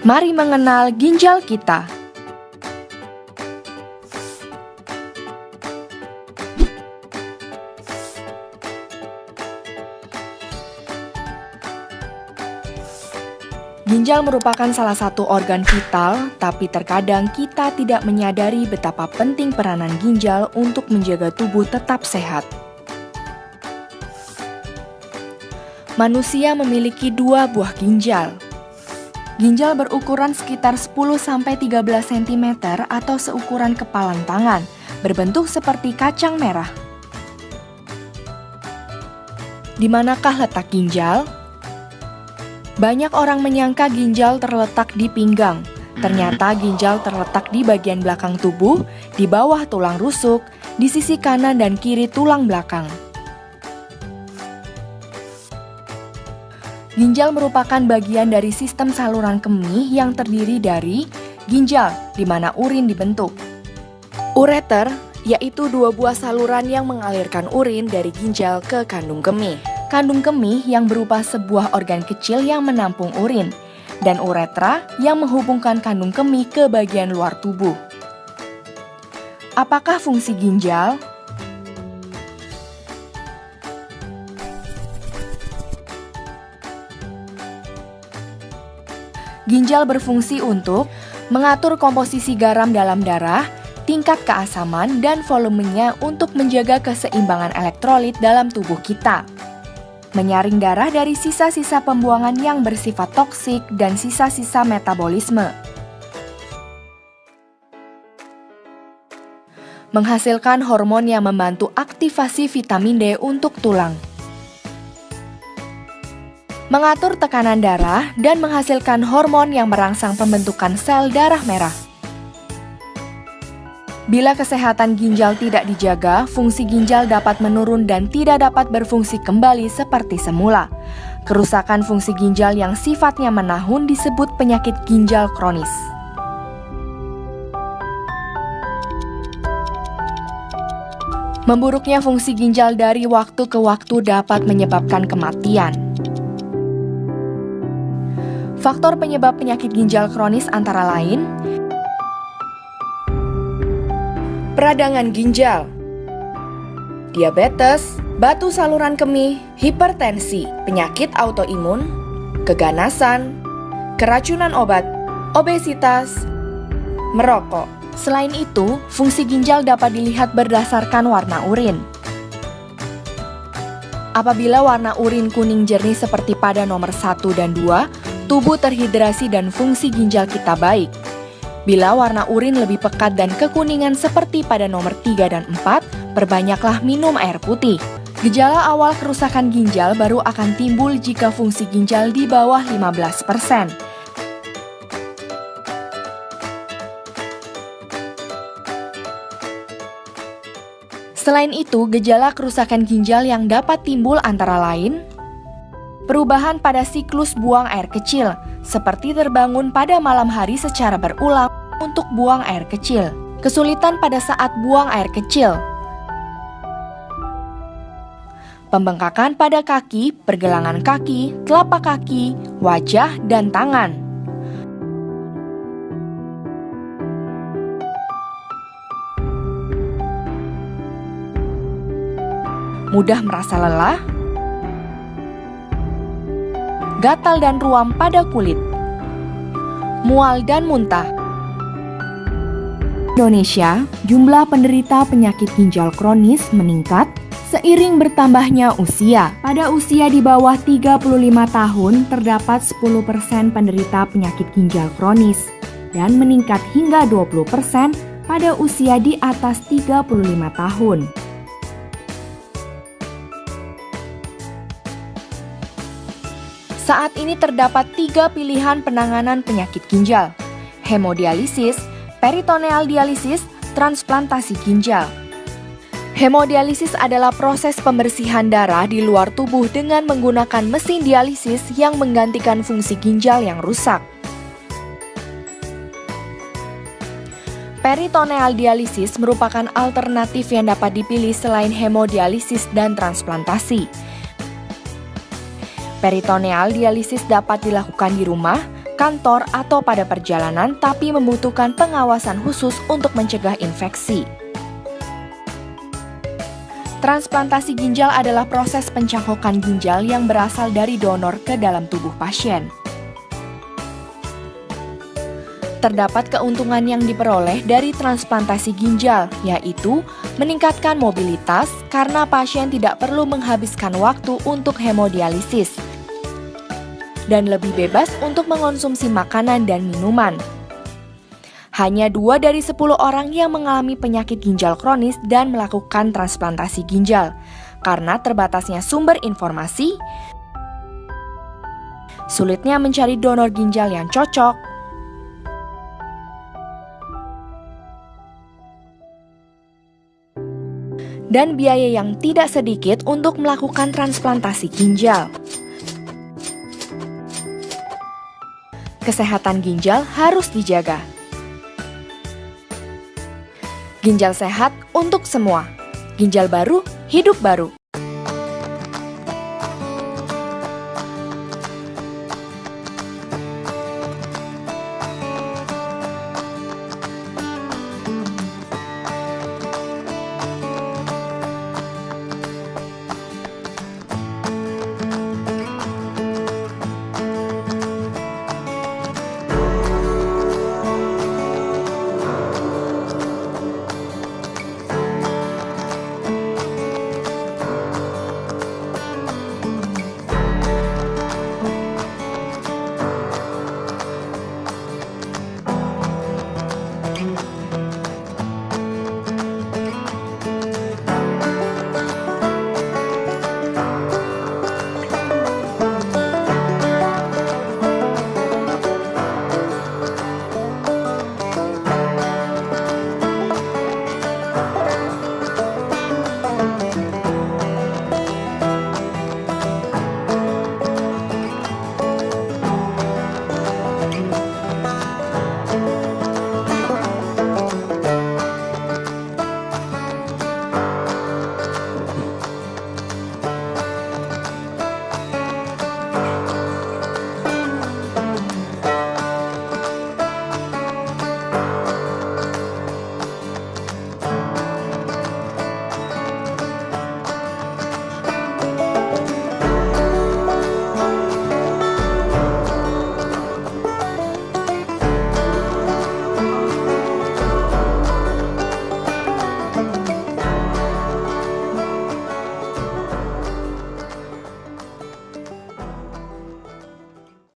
Mari mengenal ginjal kita. Ginjal merupakan salah satu organ vital, tapi terkadang kita tidak menyadari betapa penting peranan ginjal untuk menjaga tubuh tetap sehat. Manusia memiliki 2 buah ginjal. Ginjal berukuran sekitar 10-13 cm atau seukuran kepalan tangan, berbentuk seperti kacang merah. Di manakah letak ginjal? Banyak orang menyangka ginjal terletak di pinggang. Ternyata ginjal terletak di bagian belakang tubuh, di bawah tulang rusuk, di sisi kanan dan kiri tulang belakang. Ginjal merupakan bagian dari sistem saluran kemih yang terdiri dari ginjal, di mana urin dibentuk. Ureter, yaitu 2 buah saluran yang mengalirkan urin dari ginjal ke kandung kemih. Kandung kemih yang berupa sebuah organ kecil yang menampung urin, dan uretra yang menghubungkan kandung kemih ke bagian luar tubuh. Apakah fungsi ginjal? Ginjal berfungsi untuk mengatur komposisi garam dalam darah, tingkat keasaman, dan volumenya untuk menjaga keseimbangan elektrolit dalam tubuh kita. Menyaring darah dari sisa-sisa pembuangan yang bersifat toksik dan sisa-sisa metabolisme. Menghasilkan hormon yang membantu aktivasi vitamin D untuk tulang. Mengatur tekanan darah dan menghasilkan hormon yang merangsang pembentukan sel darah merah. Bila kesehatan ginjal tidak dijaga, fungsi ginjal dapat menurun dan tidak dapat berfungsi kembali seperti semula. Kerusakan fungsi ginjal yang sifatnya menahun disebut penyakit ginjal kronis. Memburuknya fungsi ginjal dari waktu ke waktu dapat menyebabkan kematian. Faktor penyebab penyakit ginjal kronis antara lain peradangan ginjal, diabetes, batu saluran kemih, hipertensi, penyakit autoimun, keganasan, keracunan obat, obesitas, merokok. Selain itu, fungsi ginjal dapat dilihat berdasarkan warna urin. Apabila warna urin kuning jernih seperti pada nomor 1 dan 2, tubuh terhidrasi dan fungsi ginjal kita baik. Bila warna urin lebih pekat dan kekuningan seperti pada nomor 3 dan 4, perbanyaklah minum air putih. Gejala awal kerusakan ginjal baru akan timbul jika fungsi ginjal di bawah 15%. Selain itu, gejala kerusakan ginjal yang dapat timbul antara lain perubahan pada siklus buang air kecil, seperti terbangun pada malam hari secara berulang untuk buang air kecil. Kesulitan pada saat buang air kecil. Pembengkakan pada kaki, pergelangan kaki, telapak kaki, wajah, dan tangan. Mudah merasa lelah, gatal dan ruam pada kulit, mual dan muntah. Indonesia, jumlah penderita penyakit ginjal kronis meningkat seiring bertambahnya usia. Pada usia di bawah 35 tahun, terdapat 10% penderita penyakit ginjal kronis dan meningkat hingga 20% pada usia di atas 35 tahun. Saat ini terdapat 3 pilihan penanganan penyakit ginjal: hemodialisis, peritoneal dialisis, transplantasi ginjal. Hemodialisis adalah proses pembersihan darah di luar tubuh dengan menggunakan mesin dialisis yang menggantikan fungsi ginjal yang rusak. Peritoneal dialisis merupakan alternatif yang dapat dipilih selain hemodialisis dan transplantasi. Peritoneal dialisis dapat dilakukan di rumah, kantor atau pada perjalanan, tapi membutuhkan pengawasan khusus untuk mencegah infeksi. Transplantasi ginjal adalah proses pencangkokan ginjal yang berasal dari donor ke dalam tubuh pasien. Terdapat keuntungan yang diperoleh dari transplantasi ginjal, yaitu meningkatkan mobilitas karena pasien tidak perlu menghabiskan waktu untuk hemodialisis dan lebih bebas untuk mengonsumsi makanan dan minuman. Hanya 2 dari 10 orang yang mengalami penyakit ginjal kronis dan melakukan transplantasi ginjal. Karena terbatasnya sumber informasi, sulitnya mencari donor ginjal yang cocok, dan biaya yang tidak sedikit untuk melakukan transplantasi ginjal. Kesehatan ginjal harus dijaga. Ginjal sehat untuk semua. Ginjal baru, hidup baru.